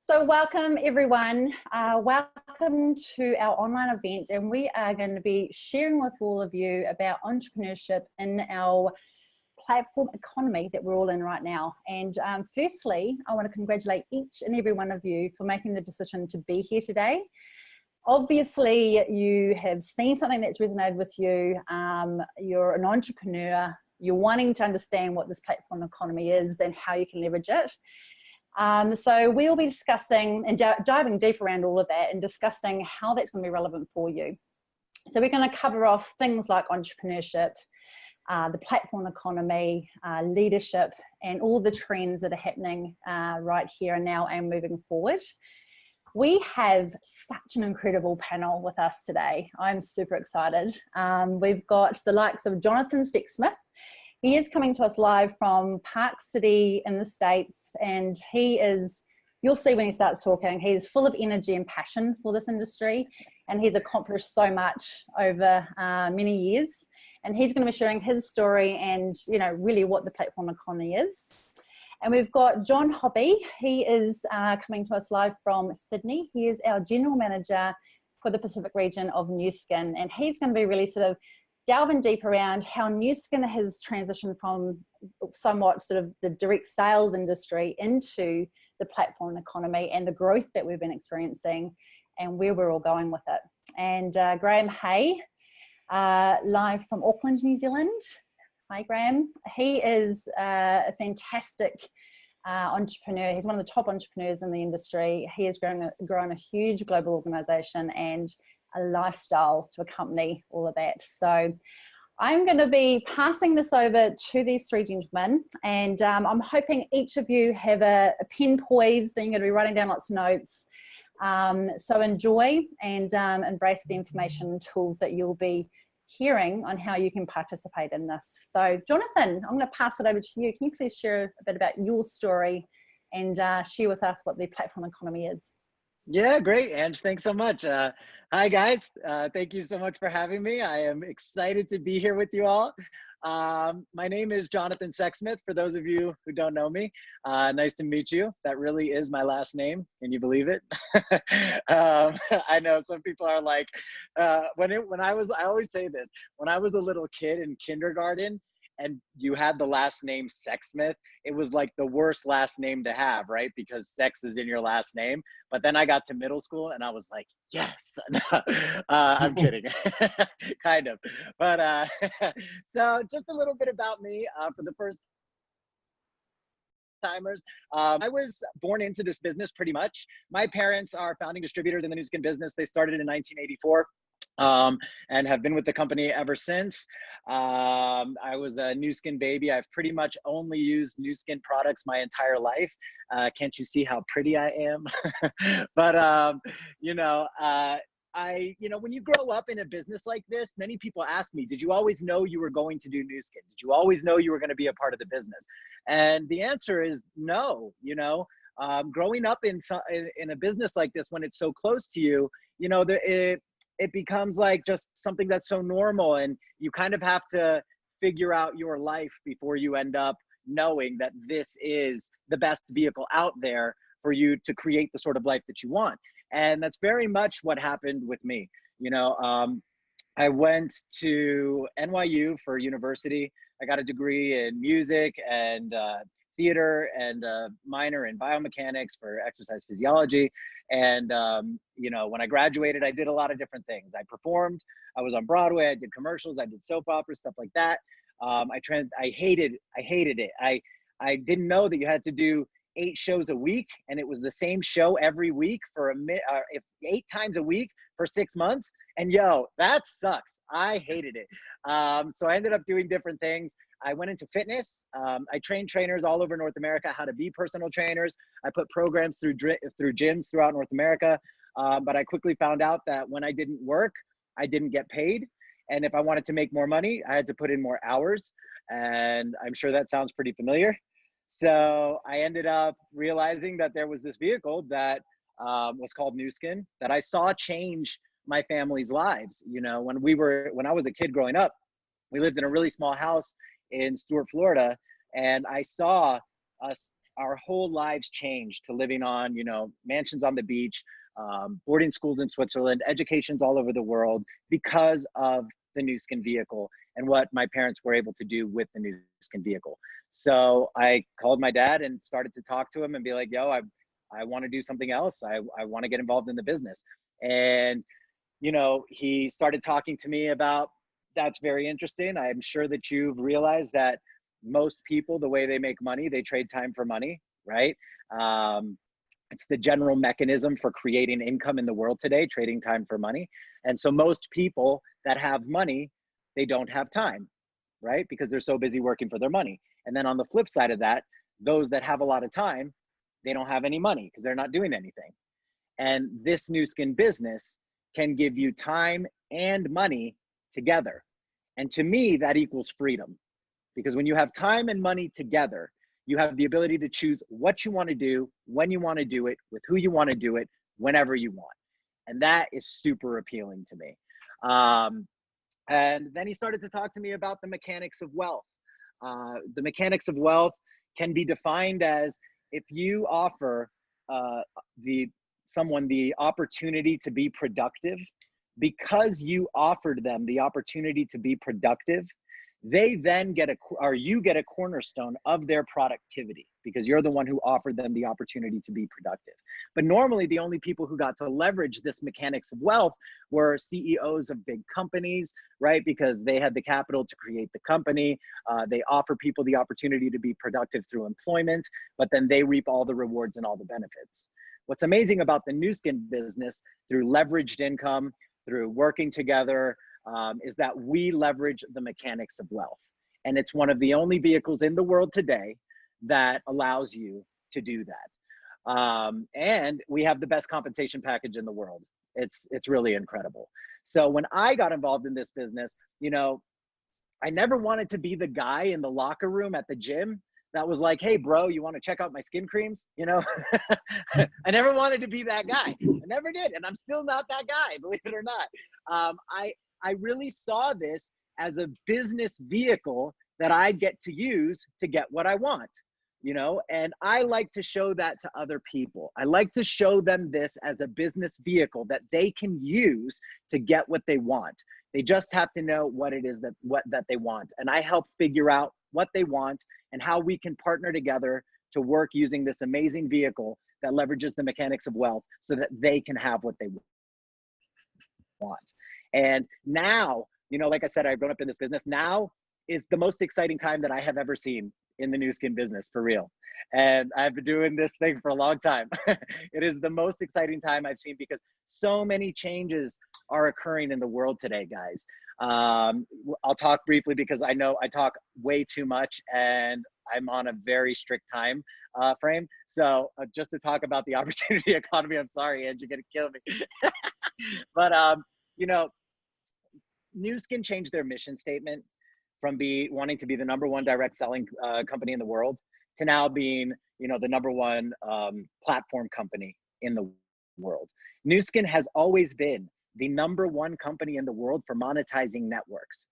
So welcome everyone, welcome to our online event, and we are going to be sharing with all of you about entrepreneurship in our platform economy that we're all in right now. And firstly, I want to congratulate each and every one of you for making the decision to be here today. Obviously, you have seen something that's resonated with you. You're an entrepreneur. You're wanting to understand what this platform economy is and how you can leverage it. So we'll be discussing and diving deep around all of that and discussing how that's going to be relevant for you. So we're going to cover off things like entrepreneurship, the platform economy, leadership, and all the trends that are happening right here and now and moving forward. We have such an incredible panel with us today. I'm super excited. We've got the likes of Jonathan Sexsmith. He is coming to us live from Park City in the States, and he is, you'll see when he starts talking, he's full of energy and passion for this industry, and he's accomplished so much over many years. And he's going to be sharing his story and, you know, really what the platform economy is. And we've got John Hobby. He is coming to us live from Sydney. He is our General Manager for the Pacific region of Nu Skin, and he's going to be really sort of delving deep around how Nu Skin has transitioned from somewhat sort of the direct sales industry into the platform economy and the growth that we've been experiencing and where we're all going with it. And Graham Hay, live from Auckland, New Zealand. Hi, Graham. He is a fantastic entrepreneur. He's one of the top entrepreneurs in the industry. He has grown a huge global organization and a lifestyle to accompany all of that. So I'm going to be passing this over to these three gentlemen, and I'm hoping each of you have a pen poised and you're going to be writing down lots of notes. So enjoy and embrace the information and tools that you'll be hearing on how you can participate in this. So Jonathan, I'm going to pass it over to you. Can you please share a bit about your story and share with us what the platform economy is? Yeah, great, Ange. Thanks so much. Hi, guys. Thank you so much for having me. I am excited to be here with you all. My name is Jonathan Sexsmith, for those of you who don't know me. Nice to meet you. That really is my last name. Can you believe it? I know some people are like, I always say this, when I was a little kid in kindergarten, and you had the last name Sexsmith, it was like the worst last name to have, right? Because sex is in your last name. But then I got to middle school and I was like, yes. I'm kidding, kind of. But so just a little bit about me for the first timers. I was born into this business pretty much. My parents are founding distributors in the Nu Skin business. They started in 1984. And have been with the company ever since. I was a Nu Skin baby. I've pretty much only used Nu Skin products my entire life. Can't you see how pretty I am? But, you know, when you grow up in a business like this, many people ask me, did you always know you were going to do Nu Skin? Did you always know you were going to be a part of the business? And the answer is no. Growing up in a business like this, when it's so close to you, you know, it becomes like just something that's so normal, and you kind of have to figure out your life before you end up knowing that this is the best vehicle out there for you to create the sort of life that you want. And that's very much what happened with me. I went to NYU for university. I got a degree in music and theater and a minor in biomechanics for exercise physiology. And, when I graduated, I did a lot of different things. I performed, I was on Broadway, I did commercials, I did soap operas, stuff like that. I hated it. I didn't know that you had to do 8 shows a week, and it was the same show every week for 8 times a week for 6 months. And that sucks. I hated it. So I ended up doing different things. I went into fitness. I trained trainers all over North America how to be personal trainers. I put programs through gyms throughout North America. But I quickly found out that when I didn't work, I didn't get paid. And if I wanted to make more money, I had to put in more hours. And I'm sure that sounds pretty familiar. So I ended up realizing that there was this vehicle that was called Nu Skin that I saw change my family's lives. When I was a kid growing up, we lived in a really small house in Stuart, Florida, and I saw us our whole lives changed to living on, mansions on the beach, boarding schools in Switzerland, educations all over the world because of the Nu Skin vehicle and what my parents were able to do with the Nu Skin vehicle. So I called my dad and started to talk to him and be like, yo, I want to do something else. I want to get involved in the business. And, he started talking to me about, that's very interesting. I'm sure that you've realized that most people, the way they make money, they trade time for money, right? It's the general mechanism for creating income in the world today, trading time for money. And so most people that have money, they don't have time, right? Because they're so busy working for their money. And then on the flip side of that, those that have a lot of time, they don't have any money because they're not doing anything. And this Nu Skin business can give you time and money together. And to me, that equals freedom. Because when you have time and money together, you have the ability to choose what you want to do, when you want to do it, with who you want to do it, whenever you want. And that is super appealing to me. And then he started to talk to me about the mechanics of wealth. The mechanics of wealth can be defined as if you offer someone the opportunity to be productive, because you offered them the opportunity to be productive, they then you get a cornerstone of their productivity because you're the one who offered them the opportunity to be productive. But normally the only people who got to leverage this mechanics of wealth were CEOs of big companies, right? Because they had the capital to create the company. They offer people the opportunity to be productive through employment, but then they reap all the rewards and all the benefits. What's amazing about the Nu Skin business through leveraged income, through working together, is that we leverage the mechanics of wealth. And it's one of the only vehicles in the world today that allows you to do that. And we have the best compensation package in the world. It's really incredible. So when I got involved in this business, I never wanted to be the guy in the locker room at the gym that was like, hey, bro, you want to check out my skin creams? I never wanted to be that guy. I never did. And I'm still not that guy, believe it or not. I really saw this as a business vehicle that I get to use to get what I want, and I like to show that to other people. I like to show them this as a business vehicle that they can use to get what they want. They just have to know what it is that they want. And I help figure out what they want and how we can partner together to work using this amazing vehicle that leverages the mechanics of wealth so that they can have what they want. And now, like I said, I've grown up in this business. Now is the most exciting time that I have ever seen in the Nu Skin business, for real. And I've been doing this thing for a long time. It is the most exciting time I've seen because so many changes are occurring in the world today, guys. I'll talk briefly because I know I talk way too much and I'm on a very strict time frame. So just to talk about the opportunity economy, I'm sorry, Ange, you're gonna kill me. But Nu Skin changed their mission statement from wanting to be the #1 direct selling company in the world to now being, the #1 platform company in the world. Nu Skin has always been the #1 company in the world for monetizing networks.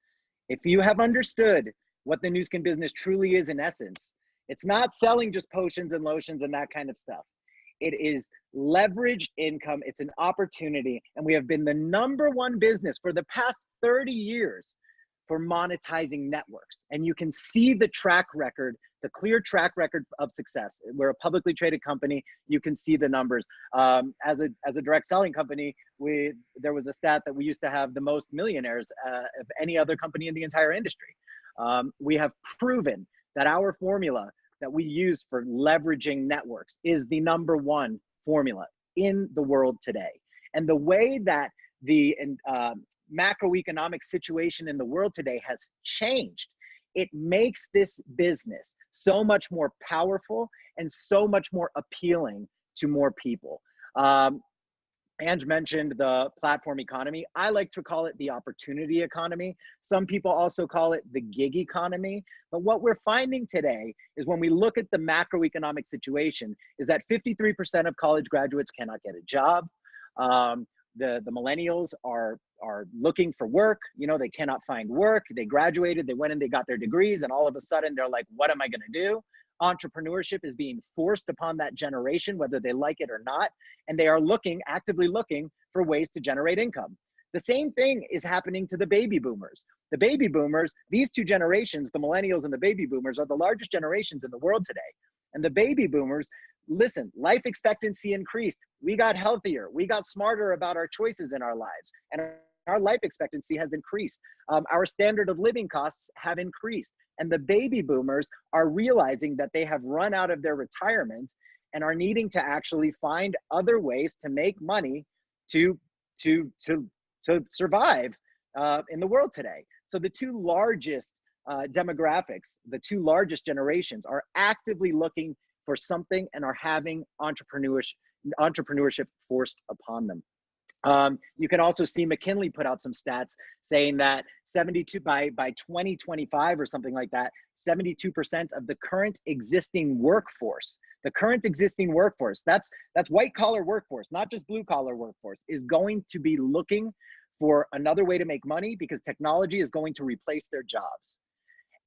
If you have understood what the Nu Skin business truly is in essence, it's not selling just potions and lotions and that kind of stuff. It is leveraged income. It's an opportunity. And we have been the #1 business for the past 30 years for monetizing networks. And you can see the track record, the clear track record of success. We're a publicly traded company. You can see the numbers. As a direct selling company, there was a stat that we used to have the most millionaires of any other company in the entire industry. We have proven that our formula that we use for leveraging networks is the #1 formula in the world today. And the way that the macroeconomic situation in the world today has changed, it makes this business so much more powerful and so much more appealing to more people. Ange mentioned the platform economy. I like to call it the opportunity economy. Some people also call it the gig economy. But what we're finding today is when we look at the macroeconomic situation is that 53% of college graduates cannot get a job. The millennials are looking for work. They cannot find work. They graduated, they went and they got their degrees, and all of a sudden they're like, what am I going to do? Entrepreneurship is being forced upon that generation, whether they like it or not, and they are actively looking for ways to generate income. The same thing is happening to the baby boomers. The baby boomers, these two generations, the millennials and the baby boomers, are the largest generations in the world today. And the baby boomers, listen, life expectancy increased. We got healthier. We got smarter about our choices in our lives. And our life expectancy has increased. Our standard of living costs have increased. And the baby boomers are realizing that they have run out of their retirement and are needing to actually find other ways to make money to survive in the world today. So the two largest demographics, the two largest generations, are actively looking for something and are having entrepreneurship forced upon them. You can also see McKinley put out some stats saying that 72 by 2025 or something like that, 72% of the current existing workforce, that's white collar workforce, not just blue collar workforce, is going to be looking for another way to make money because technology is going to replace their jobs.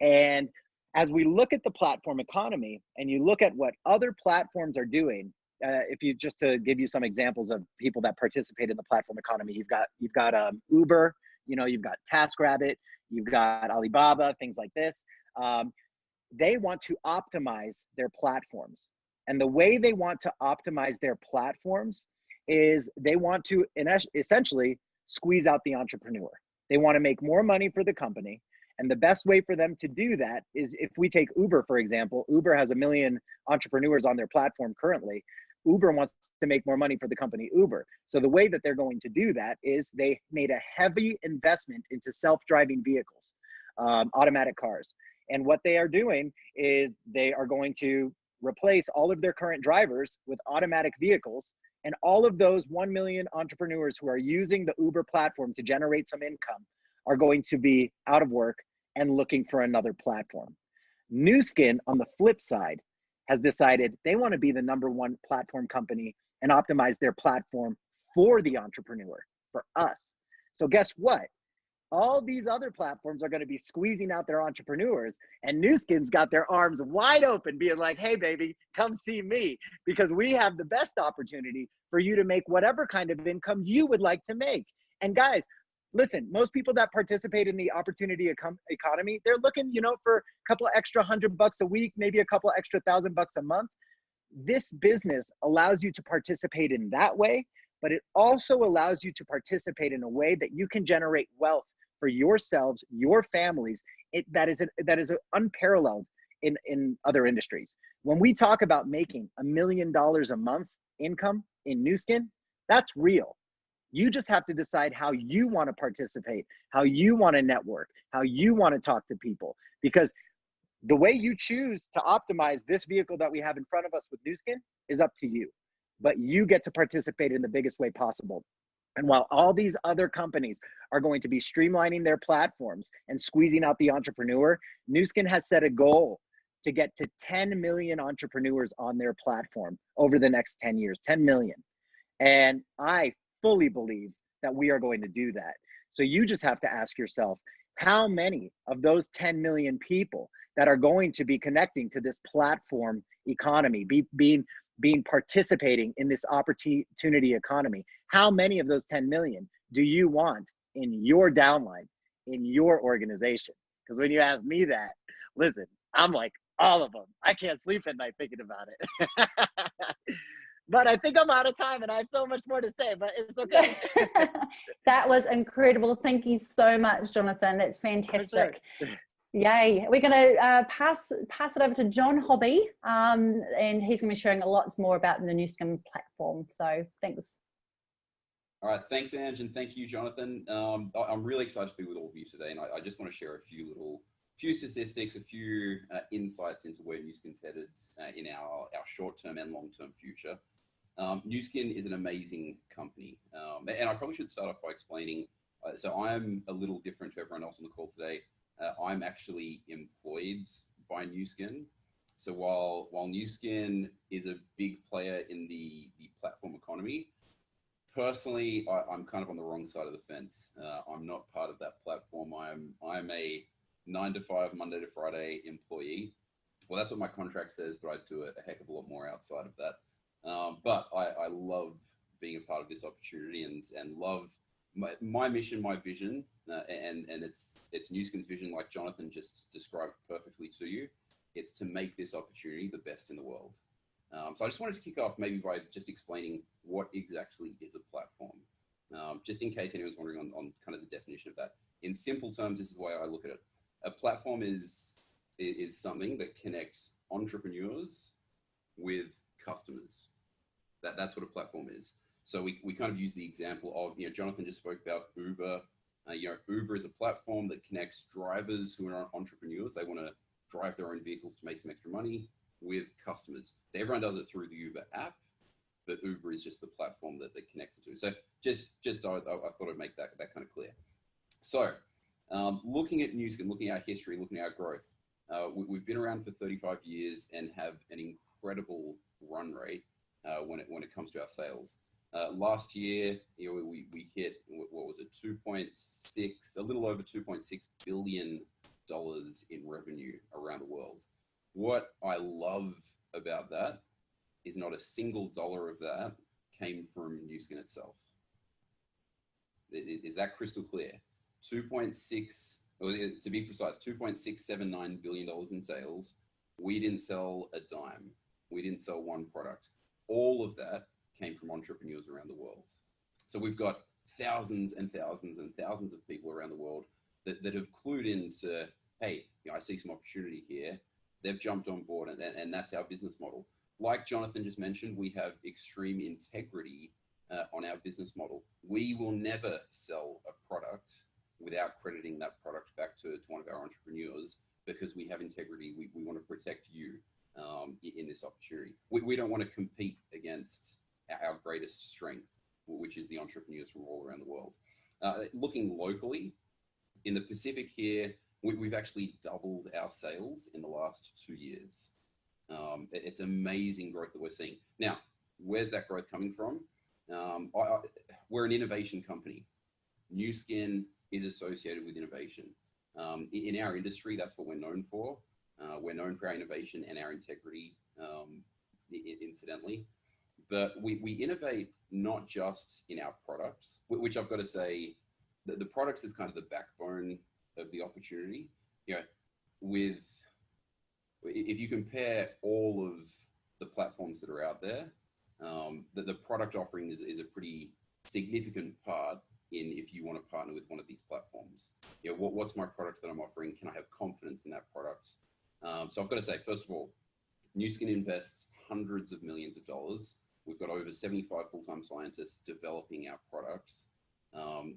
And as we look at the platform economy and you look at what other platforms are doing, if you just to give you some examples of people that participate in the platform economy, you've got Uber, you've got TaskRabbit, you've got Alibaba, things like this. They want to optimize their platforms, and the way they want to optimize their platforms is they want to essentially squeeze out the entrepreneur. They want to make more money for the company. And the best way for them to do that is, if we take Uber, for example, Uber has 1 million entrepreneurs on their platform currently. Uber wants to make more money for the company Uber. So the way that they're going to do that is they made a heavy investment into self-driving vehicles, automatic cars. And what they are doing is they are going to replace all of their current drivers with automatic vehicles. And all of those 1 million entrepreneurs who are using the Uber platform to generate some income are going to be out of work and looking for another platform. Nu Skin, on the flip side, has decided they want to be the #1 platform company and optimize their platform for the entrepreneur, for us. So guess what? All these other platforms are going to be squeezing out their entrepreneurs, and Nu Skin's got their arms wide open being like, hey baby, come see me, because we have the best opportunity for you to make whatever kind of income you would like to make. And guys, listen, most people that participate in the opportunity economy, they're looking, for a couple of extra $100 a week, maybe a couple extra $1,000 a month. This business allows you to participate in that way, but it also allows you to participate in a way that you can generate wealth for yourselves, your families. That is unparalleled in other industries. When we talk about making $1 million a month income in Nu Skin, that's real. You just have to decide how you want to participate, how you want to network, how you want to talk to people. Because the way you choose to optimize this vehicle that we have in front of us with Nu Skin is up to you. But you get to participate in the biggest way possible. And while all these other companies are going to be streamlining their platforms and squeezing out the entrepreneur, Nu Skin has set a goal to get to 10 million entrepreneurs on their platform over the next 10 years, 10 million. And I fully believe that we are going to do that. So you just have to ask yourself, how many of those 10 million people that are going to be connecting to this platform economy, being participating in this opportunity economy, how many of those 10 million do you want in your downline, in your organization? Because when you ask me that, listen, I'm like, all of them. I can't sleep at night thinking about it. But I think I'm out of time and I have so much more to say, but it's okay. That was incredible. Thank you so much, Jonathan. That's fantastic. Sure. Yay. We're going to pass it over to John Hobby, and he's going to be sharing lots more about the Nu Skin platform. So thanks. All right. Thanks, Ange, and thank you, Jonathan. I'm really excited to be with all of you today, and I just want to share a few statistics, a few insights into where Nu Skin's headed in our short-term and long-term future. Nu Skin is an amazing company, and I probably should start off by explaining. So I'm a little different to everyone else on the call today. I'm actually employed by Nu Skin. So while Nu Skin is a big player in the platform economy, personally, I'm kind of on the wrong side of the fence. I'm not part of that platform. I'm a 9 to 5, Monday to Friday employee. Well, that's what my contract says, but I do a heck of a lot more outside of that. But I love being a part of this opportunity and love my mission, my vision, and it's Nu Skin's vision, like Jonathan just described perfectly to you. It's to make this opportunity the best in the world. So I just wanted to kick off maybe by just explaining what exactly is a platform, just in case anyone's wondering on kind of the definition of that. In simple terms, this is the way I look at it. A platform is something that connects entrepreneurs with customers. That's what a platform is. So we kind of use the example of, Jonathan just spoke about Uber. Uber is a platform that connects drivers who are entrepreneurs. They want to drive their own vehicles to make some extra money with customers. Everyone does it through the Uber app, but Uber is just the platform that connects the two. So just I thought I'd make that kind of clear. So looking at Nu Skin, looking at our history, looking at our growth, we've been around for 35 years and have an incredible run rate when it comes to our sales. Last year, we hit, what was it, 2.6, a little over $2.6 billion in revenue around the world. What I love about that is not a single dollar of that came from Nu Skin itself. Is that crystal clear? 2.6, or to be precise, $2.679 billion in sales. We didn't sell a dime. We didn't sell one product. All of that came from entrepreneurs around the world. So we've got thousands and thousands and thousands of people around the world that have clued into, hey, I see some opportunity here. They've jumped on board, and that's our business model. Like Jonathan just mentioned, we have extreme integrity on our business model. We will never sell a product without crediting that product back to one of our entrepreneurs, because we have integrity. We want to protect you in this opportunity. We don't want to compete against our greatest strength, which is the entrepreneurs from all around the world. Looking locally, in the Pacific here, we've actually doubled our sales in the last 2 years. It's amazing growth that we're seeing. Now, where's that growth coming from? We're an innovation company. Nu Skin is associated with innovation. In our industry, that's what we're known for. We're known for our innovation and our integrity, incidentally. But we innovate not just in our products, which I've got to say, the products is kind of the backbone of the opportunity. If you compare all of the platforms that are out there, the product offering is a pretty significant part in if you want to partner with one of these platforms. What's my product that I'm offering? Can I have confidence in that product? So I've got to say, first of all, Nu Skin invests hundreds of millions of dollars. We've got over 75 full-time scientists developing our products.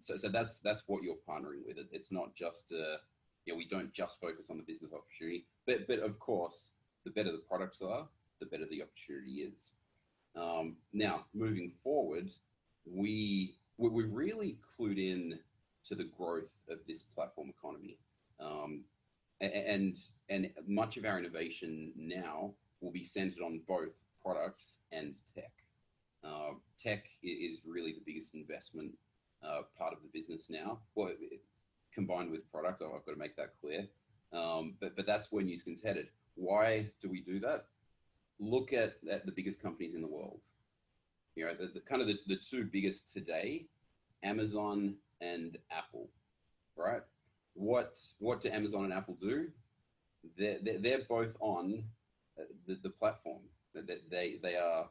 So that's what you're partnering with. It's not just we don't just focus on the business opportunity, but of course, the better the products are, the better the opportunity is. Now, moving forward, we're really clued in to the growth of this platform economy, and much of our innovation now will be centered on both products and tech. Tech is really the biggest investment part of the business now. Well, combined with product, I've got to make that clear. But that's where Nu Skin's headed. Why do we do that? Look at the biggest companies in the world. The kind of the two biggest today, Amazon and Apple, right? What do Amazon and Apple do? They're both on the platform. They are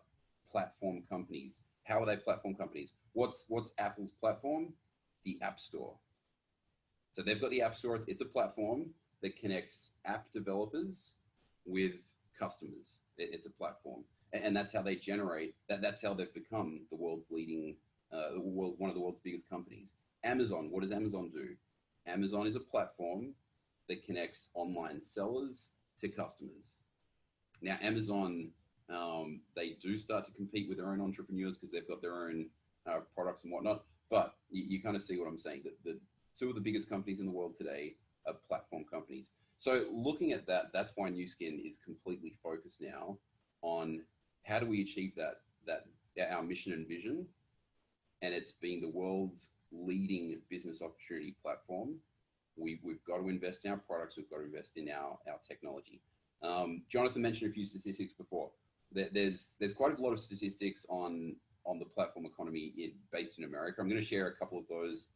platform companies. How are they platform companies? What's Apple's platform? The App Store. So they've got the App Store. It's a platform that connects app developers with customers. It's a platform, and that's how they generate. That's how they've become the world's leading, one of the world's biggest companies. Amazon. What does Amazon do? Amazon is a platform that connects online sellers to customers. Now, Amazon, they do start to compete with their own entrepreneurs because they've got their own products and whatnot. But you kind of see what I'm saying. The two of the biggest companies in the world today are platform companies. So looking at that, that's why Nu Skin is completely focused now on how do we achieve that our mission and vision, and it's being the world's leading business opportunity platform. We've got to invest in our products. We've got to invest in our technology. Jonathan mentioned a few statistics before. There's quite a lot of statistics on the platform economy based in America. I'm going to share a couple of those.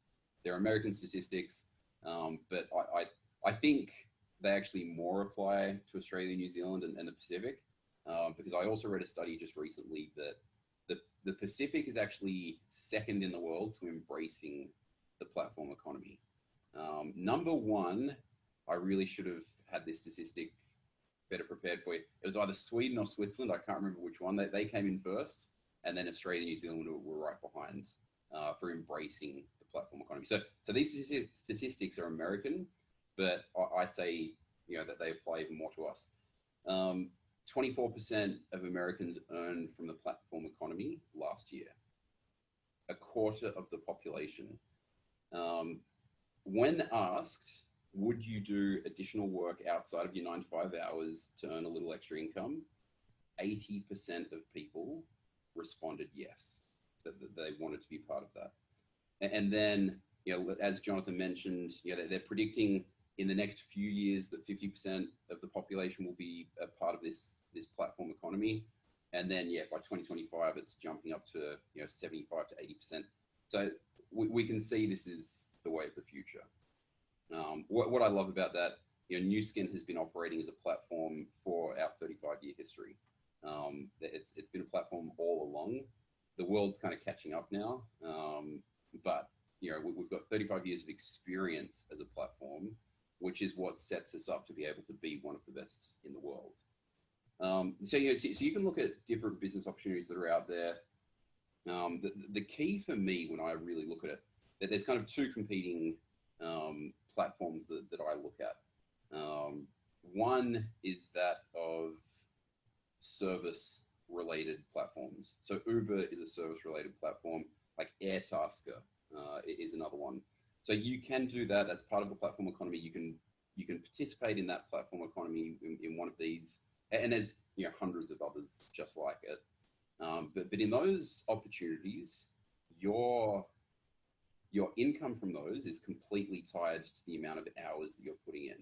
They're American statistics, but I think they actually more apply to Australia, New Zealand, and the Pacific, because I also read a study just recently that the Pacific is actually second in the world to embracing the platform economy. Number one, I really should have had this statistic better prepared for you. It was either Sweden or Switzerland. I can't remember which one. They came in first, and then Australia and New Zealand were right behind for embracing the platform economy. So these statistics are American, but I say, you know, that they apply even more to us. 24% of Americans earned from the platform economy last year. A quarter of the population. When asked, would you do additional work outside of your 9 to 5 hours to earn a little extra income? 80% of people responded yes, that they wanted to be part of that. And then, you know, as Jonathan mentioned, you know, they're predicting in the next few years that 50% of the population will be a part of this platform economy. And then, yeah, by 2025, it's jumping up to, you know, 75 to 80%. So we can see this is the way of the future. What I love about that, you know, Nu Skin has been operating as a platform for our 35-year history. It's been a platform all along. The world's kind of catching up now, but you know, we've got 35 years of experience as a platform, which is what sets us up to be able to be one of the best in the world. So you can look at different business opportunities that are out there. The key for me when I really look at it, that there's kind of two competing platforms that I look at. One is that of service-related platforms. So Uber is a service-related platform, like Airtasker is another one. So you can do that. That's part of the platform economy. You can participate in that platform economy in one of these, and there's, you know, hundreds of others just like it. But in those opportunities, your income from those is completely tied to the amount of hours that you're putting in.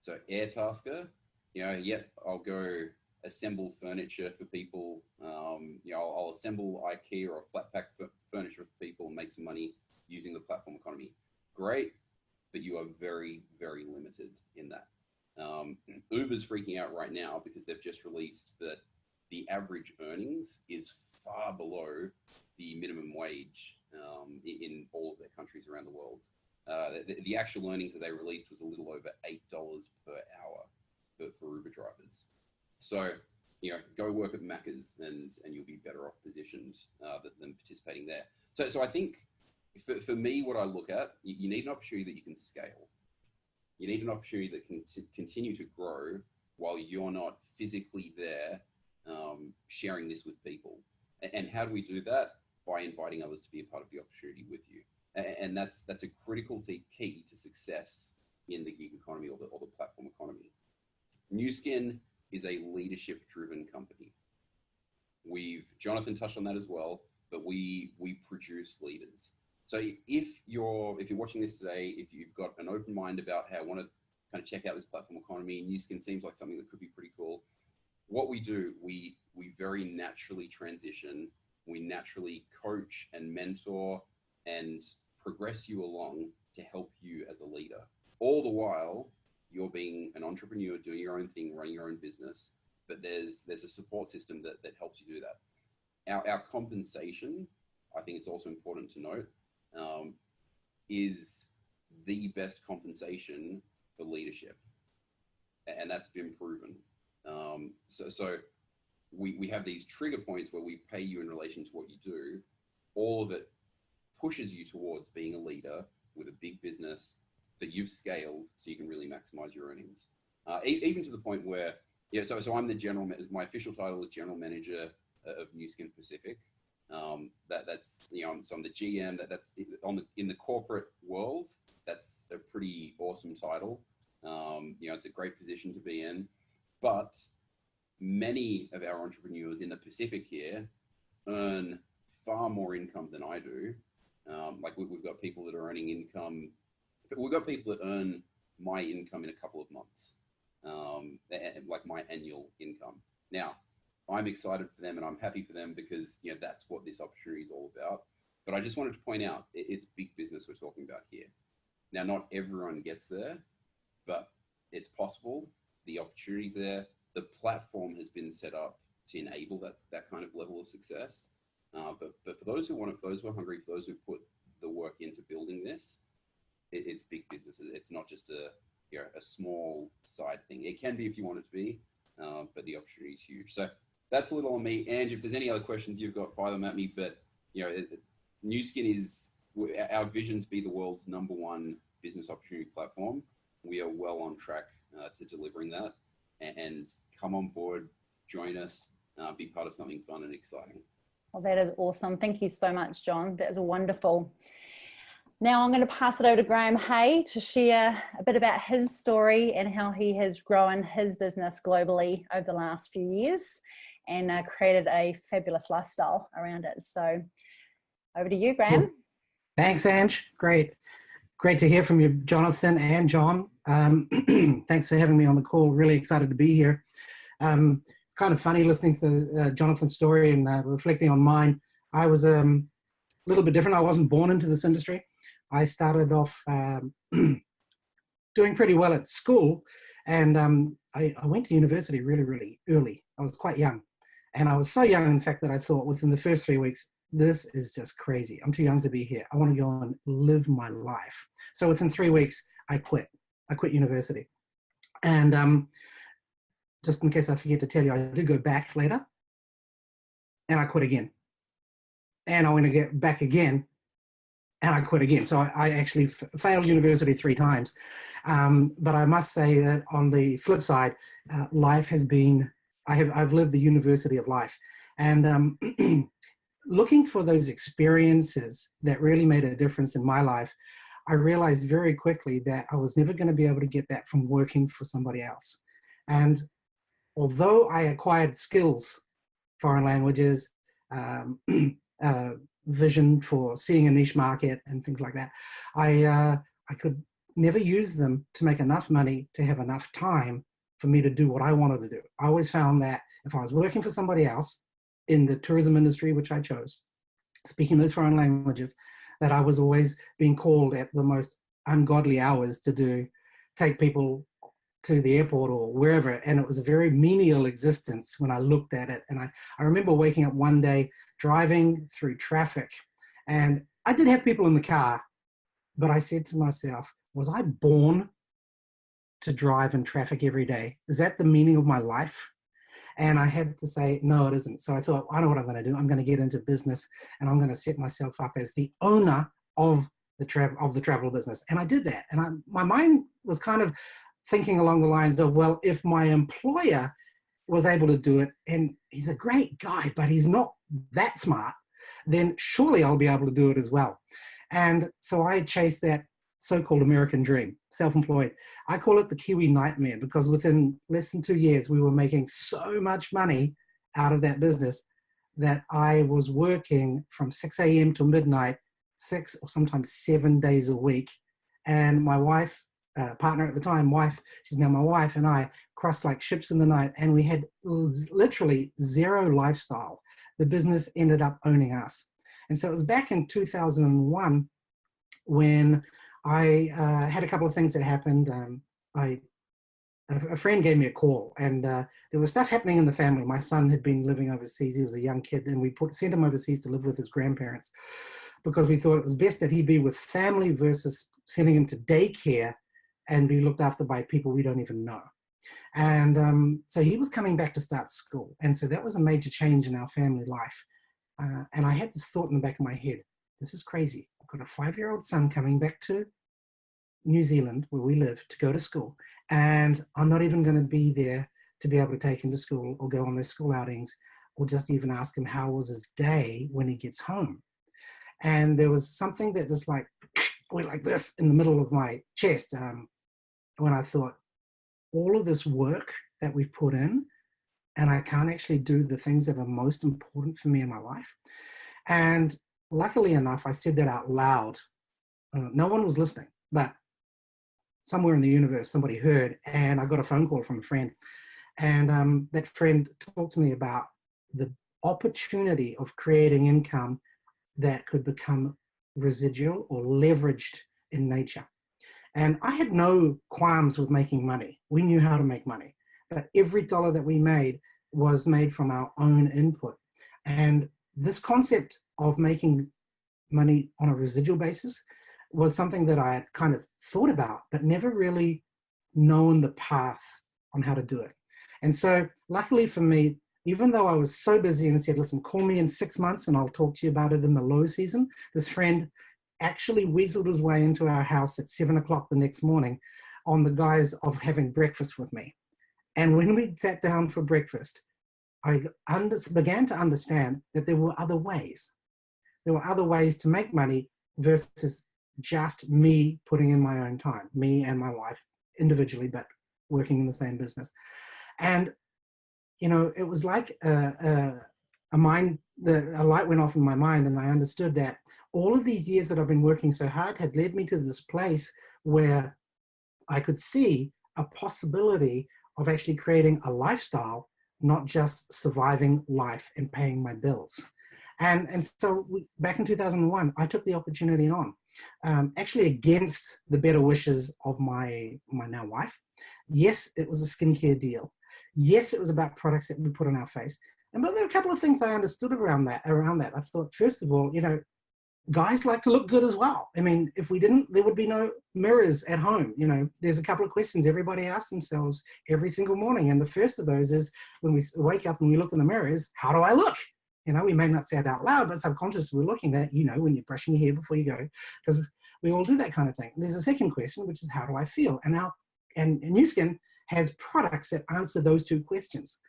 So Airtasker, you know, yep, I'll go assemble furniture for people. You know, I'll assemble IKEA or flat pack furniture for people and make some money using the platform economy. Great, but you are very, very limited in that. Uber's freaking out right now because they've just released that the average earnings is far below the minimum wage in all of their countries around the world. The actual earnings that they released was a little over $8 per hour for Uber drivers. So, you know, go work at Macca's and you'll be better off positioned than participating there. So I think for me, what I look at, you need an opportunity that you can scale. You need an opportunity that can continue to grow while you're not physically there sharing this with people. And how do we do that? By inviting others to be a part of the opportunity with you. And that's a critical key to success in the gig economy or the platform economy. Nu Skin is a leadership-driven company. Jonathan touched on that as well, but we produce leaders. So if you're watching this today, if you've got an open mind about how I want to kind of check out this platform economy, Nu Skin seems like something that could be pretty cool. What we do, we very naturally transition. We naturally coach and mentor and progress you along to help you as a leader. All the while, you're being an entrepreneur, doing your own thing, running your own business, but there's a support system that helps you do that. Our compensation, I think it's also important to note, is the best compensation for leadership. And that's been proven. So we have these trigger points where we pay you in relation to what you do. All of it pushes you towards being a leader with a big business that you've scaled so you can really maximize your earnings. Even to the point where, yeah, so I'm my official title is General Manager of Nu Skin Pacific. That's, you know, so I'm the GM, in the corporate world, that's a pretty awesome title. You know, it's a great position to be in, but many of our entrepreneurs in the Pacific here earn far more income than I do. Like we've got people that are earning income. We've got people that earn my income in a couple of months. like my annual income. Now, I'm excited for them and I'm happy for them because, you know, that's what this opportunity is all about. But I just wanted to point out, it's big business we're talking about here. Now, not everyone gets there, but it's possible. The opportunity's there. The platform has been set up to enable that kind of level of success. But for those who want it, for those who are hungry, for those who put the work into building this, it's big business. It's not just a small side thing. It can be if you want it to be, but the opportunity is huge. So that's a little on me. And if there's any other questions you've got, fire them at me. But you know, New Skin is our vision to be the world's #1 business opportunity platform. We are well on track to delivering that. And come on board, join us, be part of something fun and exciting. Well, that is awesome. Thank you so much, John. That is wonderful. Now I'm going to pass it over to Graham Hay to share a bit about his story and how he has grown his business globally over the last few years and created a fabulous lifestyle around it. So over to you, Graham. Cool. Thanks, Ange. Great to hear from you, Jonathan and John. Thanks for having me on the call. Really excited to be here. It's kind of funny listening to Jonathan's story and reflecting on mine. I was a little bit different. I wasn't born into this industry. I started off doing pretty well at school, and I went to university really, really early. I was quite young, and I was so young, in fact, that I thought within the first 3 weeks, this is just crazy. I'm too young to be here. I want to go and live my life. So within 3 weeks, I quit. I quit university. And just in case I forget to tell you, I did go back later, and I quit again. And I went to get back again, and I quit again. So I actually failed university 3 times. But I must say that on the flip side, life has been, I've lived the university of life. And looking for those experiences that really made a difference in my life, I realized very quickly that I was never going to be able to get that from working for somebody else. And although I acquired skills, foreign languages, vision for seeing a niche market and things like that, I could never use them to make enough money to have enough time for me to do what I wanted to do. I always found that if I was working for somebody else in the tourism industry, which I chose, speaking those foreign languages, that I was always being called at the most ungodly hours to take people to the airport or wherever. And it was a very menial existence when I looked at it. And I remember waking up one day, driving through traffic, and I did have people in the car, but I said to myself, was I born to drive in traffic every day? Is that the meaning of my life? And I had to say, no, it isn't. So I thought, I know what I'm going to do. I'm going to get into business, and I'm going to set myself up as the owner of the travel business. And I did that. And my mind was kind of thinking along the lines of, well, if my employer was able to do it, and he's a great guy, but he's not that smart, then surely I'll be able to do it as well. And so I chased that so-called American dream, self-employed. I call it the Kiwi nightmare, because within less than 2 years, we were making so much money out of that business that I was working from 6 a.m. till midnight, 6 or sometimes 7 days a week. And my wife, partner at the time, she's now my wife, and I crossed like ships in the night, and we had literally zero lifestyle. The business ended up owning us. And so it was back in 2001 when I had a couple of things that happened. A friend gave me a call, and there was stuff happening in the family. My son had been living overseas. He was a young kid, and we sent him overseas to live with his grandparents because we thought it was best that he be with family versus sending him to daycare and be looked after by people we don't even know. And so he was coming back to start school. And so that was a major change in our family life. And I had this thought in the back of my head, this is crazy. I've got a 5-year-old son coming back to New Zealand, where we live, to go to school. And I'm not even going to be there to be able to take him to school or go on their school outings or just even ask him how was his day when he gets home. And there was something that just like went like this in the middle of my chest when I thought, all of this work that we've put in, and I can't actually do the things that are most important for me in my life. And luckily enough, I said that out loud. No one was listening, but somewhere in the universe, somebody heard, and I got a phone call from a friend. And that friend talked to me about the opportunity of creating income that could become residual or leveraged in nature. And I had no qualms with making money. We knew how to make money, but every dollar that we made was made from our own input. And this concept of making money on a residual basis was something that I had kind of thought about, but never really known the path on how to do it. And so luckily for me, even though I was so busy and said, listen, call me in 6 months and I'll talk to you about it in the low season, this friend actually weaseled his way into our house at 7 o'clock the next morning on the guise of having breakfast with me. And when we sat down for breakfast, I began to understand that there were other ways. There were other ways to make money versus just me putting in my own time, me and my wife individually, but working in the same business. And, you know, it was like a light went off in my mind, and I understood that all of these years that I've been working so hard had led me to this place where I could see a possibility of actually creating a lifestyle, not just surviving life and paying my bills. And so back in 2001, I took the opportunity on, actually against the better wishes of my now wife. Yes, it was a skincare deal. Yes, it was about products that we put on our face. But there were a couple of things I understood around that. I thought, first of all, you know, guys like to look good as well. I mean, if we didn't, there would be no mirrors at home. You know, there's a couple of questions everybody asks themselves every single morning. And the first of those is when we wake up and we look in the mirror is, how do I look? You know, we may not say it out loud, but subconsciously we're looking at, you know, when you're brushing your hair before you go, because we all do that kind of thing. There's a second question, which is, how do I feel? And New Skin has products that answer those two questions.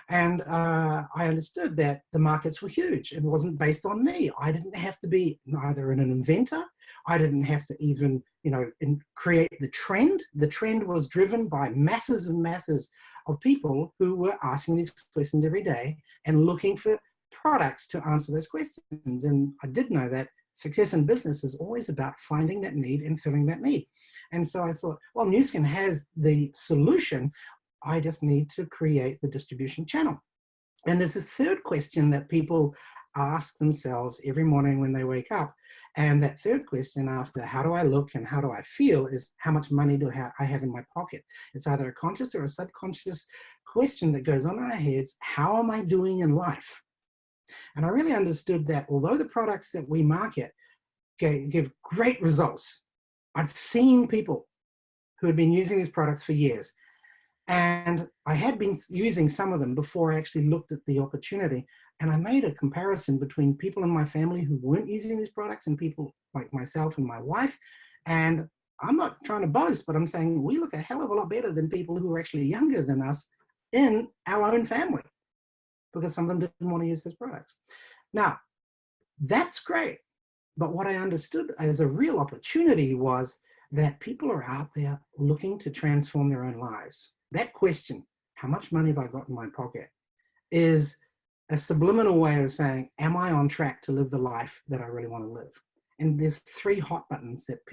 And I understood that the markets were huge. It wasn't based on me. I didn't have to be either an inventor. I didn't have to even, you know, create the trend. The trend was driven by masses and masses of people who were asking these questions every day and looking for products to answer those questions. And I did know that success in business is always about finding that need and filling that need. And so I thought, well, New Skin has the solution. I just need to create the distribution channel. And there's this third question that people ask themselves every morning when they wake up. And that third question after how do I look and how do I feel is, how much money do I have in my pocket? It's either a conscious or a subconscious question that goes on in our heads. How am I doing in life? And I really understood that although the products that we market give great results, I've seen people who had been using these products for years. And I had been using some of them before I actually looked at the opportunity. And I made a comparison between people in my family who weren't using these products and people like myself and my wife. And I'm not trying to boast, but I'm saying we look a hell of a lot better than people who are actually younger than us in our own family, because some of them didn't want to use those products. Now, that's great. But what I understood as a real opportunity was that people are out there looking to transform their own lives. That question, how much money have I got in my pocket, is a subliminal way of saying, am I on track to live the life that I really want to live? And there's 3 hot buttons that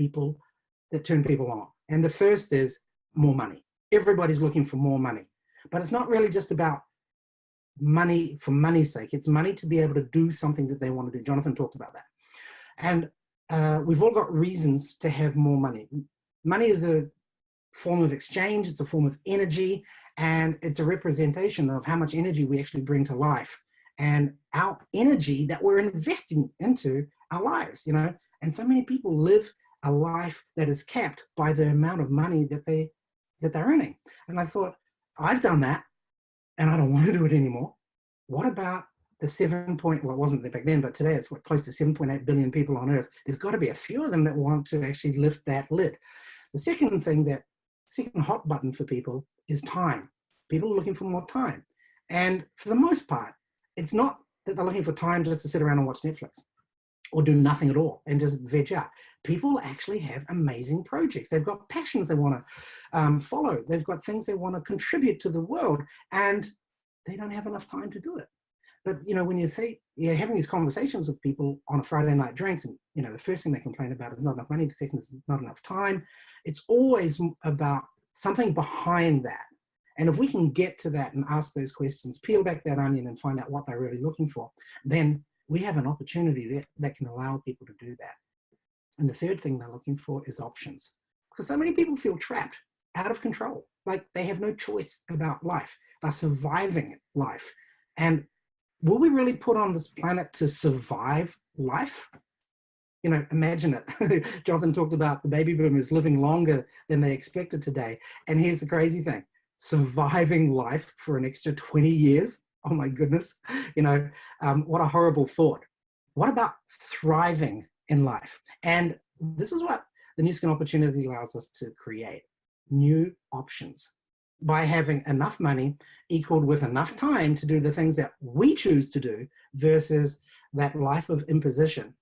turn people on. And the first is more money. Everybody's looking for more money. But it's not really just about money for money's sake. It's money to be able to do something that they want to do. Jonathan talked about that. And we've all got reasons to have more money. Money is a form of exchange. It's a form of energy, and it's a representation of how much energy we actually bring to life and our energy that we're investing into our lives, you know. And so many people live a life that is capped by the amount of money that they're earning. And I thought, I've done that and I don't want to do it anymore. What about the well, it wasn't there back then, but today it's close to 7.8 billion people on Earth. There's got to be a few of them that want to actually lift that lid. The second hot button for people is time. People are looking for more time. And for the most part, it's not that they're looking for time just to sit around and watch Netflix or do nothing at all and just veg out. People actually have amazing projects. They've got passions they want to follow. They've got things they want to contribute to the world, and they don't have enough time to do it. But, you know, when you say you're having these conversations with people on a Friday night drinks, and, you know, the first thing they complain about is not enough money, the second is not enough time. It's always about something behind that. And if we can get to that and ask those questions, peel back that onion and find out what they're really looking for, then we have an opportunity that can allow people to do that. And the third thing they're looking for is options. Because so many people feel trapped, out of control, like they have no choice about life. They're surviving life. And will we really put on this planet to survive life? You know, imagine it. Jonathan talked about the baby boomers living longer than they expected today. And here's the crazy thing, surviving life for an extra 20 years. Oh my goodness. You know, what a horrible thought. What about thriving in life? And this is what the New Skin Opportunity allows us to create, new options. By having enough money equaled with enough time to do the things that we choose to do versus that life of imposition,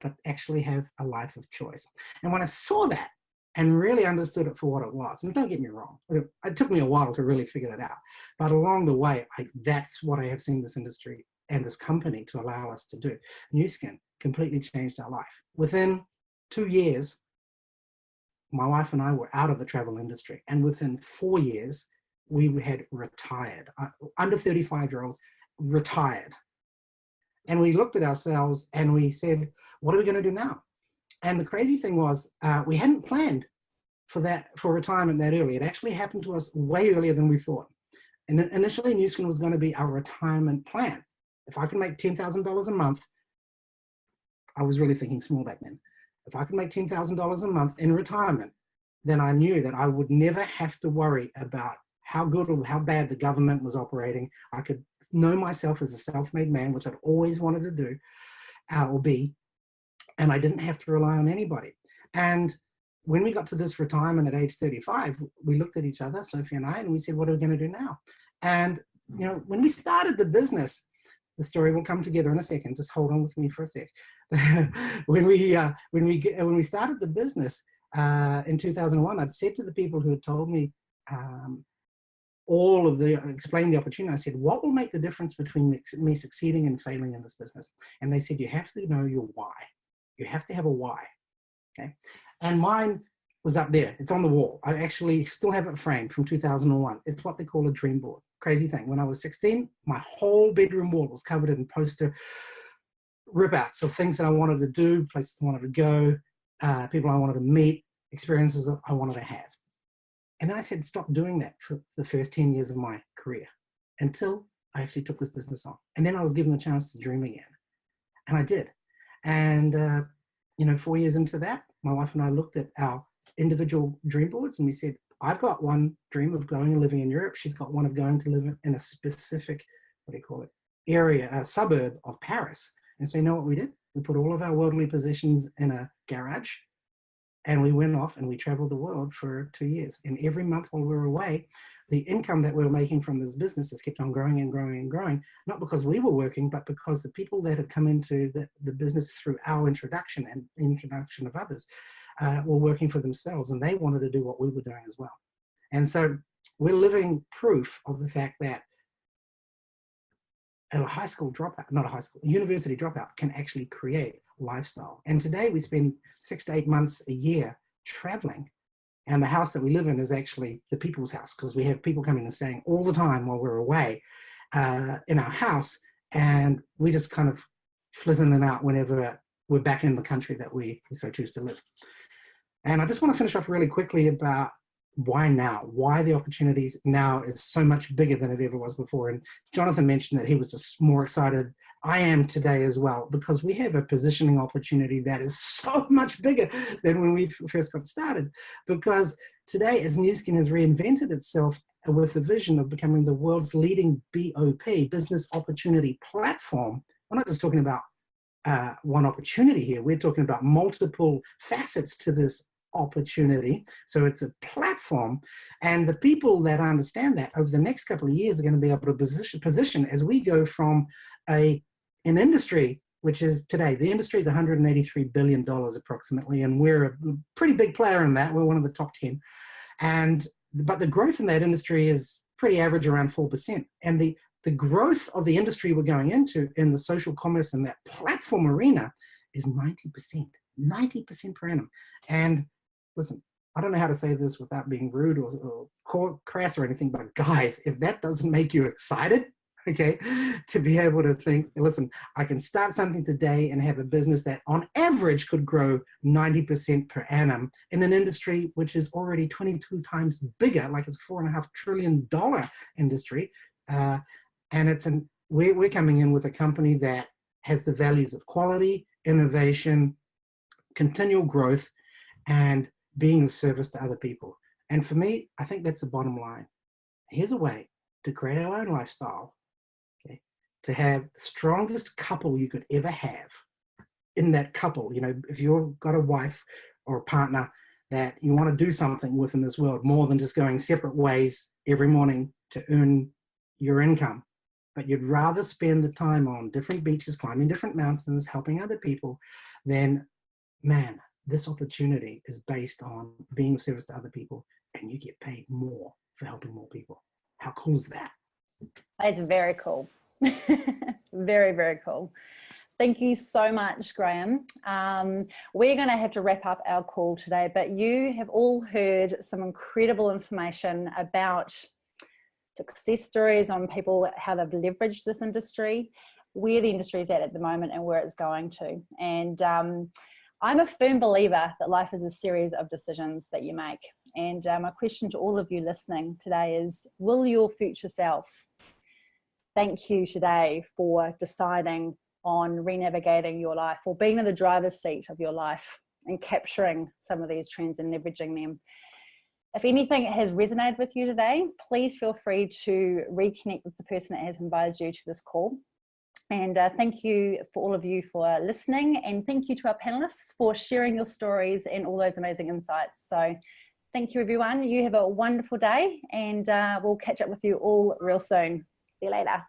but actually have a life of choice. And when I saw that and really understood it for what it was, and don't get me wrong, it took me a while to really figure that out, but along the way, that's what I have seen this industry and this company to allow us to do. New Skin completely changed our life. Within 2 years, my wife and I were out of the travel industry. And within 4 years, we had retired. Under 35-year-olds retired. And we looked at ourselves and we said, what are we going to do now? And the crazy thing was, we hadn't planned for retirement that early. It actually happened to us way earlier than we thought. And initially, New Skin was going to be our retirement plan. If I could make $10,000 a month, I was really thinking small back then. If I could make $10,000 a month in retirement, then I knew that I would never have to worry about how good or how bad the government was operating. I could know myself as a self-made man, which I'd always wanted to do or be, and I didn't have to rely on anybody. And when we got to this retirement at age 35, we looked at each other, Sophie and I, and we said, what are we going to do now? And, you know, when we started the business, the story will come together in a second. Just hold on with me for a sec. When we started the business in 2001, I'd said to the people who had told me explained the opportunity, I said, what will make the difference between me succeeding and failing in this business? And they said, you have to know your why. You have to have a why. Okay. And mine was up there. It's on the wall. I actually still have it framed from 2001. It's what they call a dream board. Crazy thing. When I was 16, my whole bedroom wall was covered in poster rip-outs of things that I wanted to do, places I wanted to go, people I wanted to meet, experiences that I wanted to have. And then I said, stop doing that for the first 10 years of my career until I actually took this business on. And then I was given the chance to dream again. And I did. And, 4 years into that, my wife and I looked at our individual dream boards and we said, I've got one dream of going and living in Europe. She's got one of going to live in a specific, area, a suburb of Paris. And so you know what we did? We put all of our worldly possessions in a garage and we went off and we traveled the world for 2 years. And every month while we were away, the income that we were making from this business has kept on growing and growing and growing, not because we were working, but because the people that had come into the business through our introduction and introduction of others were working for themselves and they wanted to do what we were doing as well. And so we're living proof of the fact that a university dropout can actually create a lifestyle. And today we spend 6 to 8 months a year traveling. And the house that we live in is actually the people's house because we have people coming and staying all the time while we're away in our house. And we just kind of flit in and out whenever we're back in the country that we so choose to live. And I just want to finish off really quickly about why now, why the opportunities now is so much bigger than it ever was before. And Jonathan mentioned that he was just more excited. I am today as well, because we have a positioning opportunity that is so much bigger than when we first got started. Because today, as New Skin has reinvented itself with the vision of becoming the world's leading BOP, business opportunity platform, we're not just talking about one opportunity here, we're talking about multiple facets to this opportunity. So it's a platform, and the people that understand that over the next couple of years are going to be able to position as we go from an industry, which is today, the industry is $183 billion approximately, and we're a pretty big player in that. We're one of the top 10. But the growth in that industry is pretty average, around 4%. And the the growth of the industry we're going into in the social commerce and that platform arena is 90% per annum. And listen, I don't know how to say this without being rude or crass or anything, but guys, if that doesn't make you excited, okay, to be able to think, listen, I can start something today and have a business that on average could grow 90% per annum in an industry which is already 22 times bigger, like it's a $4.5 trillion industry. And we're coming in with a company that has the values of quality, innovation, continual growth, and being of service to other people. And for me, I think that's the bottom line. Here's a way to create our own lifestyle, okay, to have the strongest couple you could ever have. In that couple, you know, if you've got a wife or a partner that you want to do something with in this world, more than just going separate ways every morning to earn your income, but you'd rather spend the time on different beaches, climbing different mountains, helping other people, then, man, this opportunity is based on being of service to other people, and you get paid more for helping more people. How cool is that? That's very cool. Very, very cool. Thank you so much, Graham. We're going to have to wrap up our call today, but you have all heard some incredible information about success stories on people, how they've leveraged this industry, where the industry is at the moment and where it's going to. And I'm a firm believer that life is a series of decisions that you make. And my question to all of you listening today is, will your future self thank you today for deciding on re-navigating your life or being in the driver's seat of your life and capturing some of these trends and leveraging them? If anything has resonated with you today, please feel free to reconnect with the person that has invited you to this call. And thank you for all of you for listening, and thank you to our panelists for sharing your stories and all those amazing insights. So thank you, everyone. You have a wonderful day, and we'll catch up with you all real soon. See you later.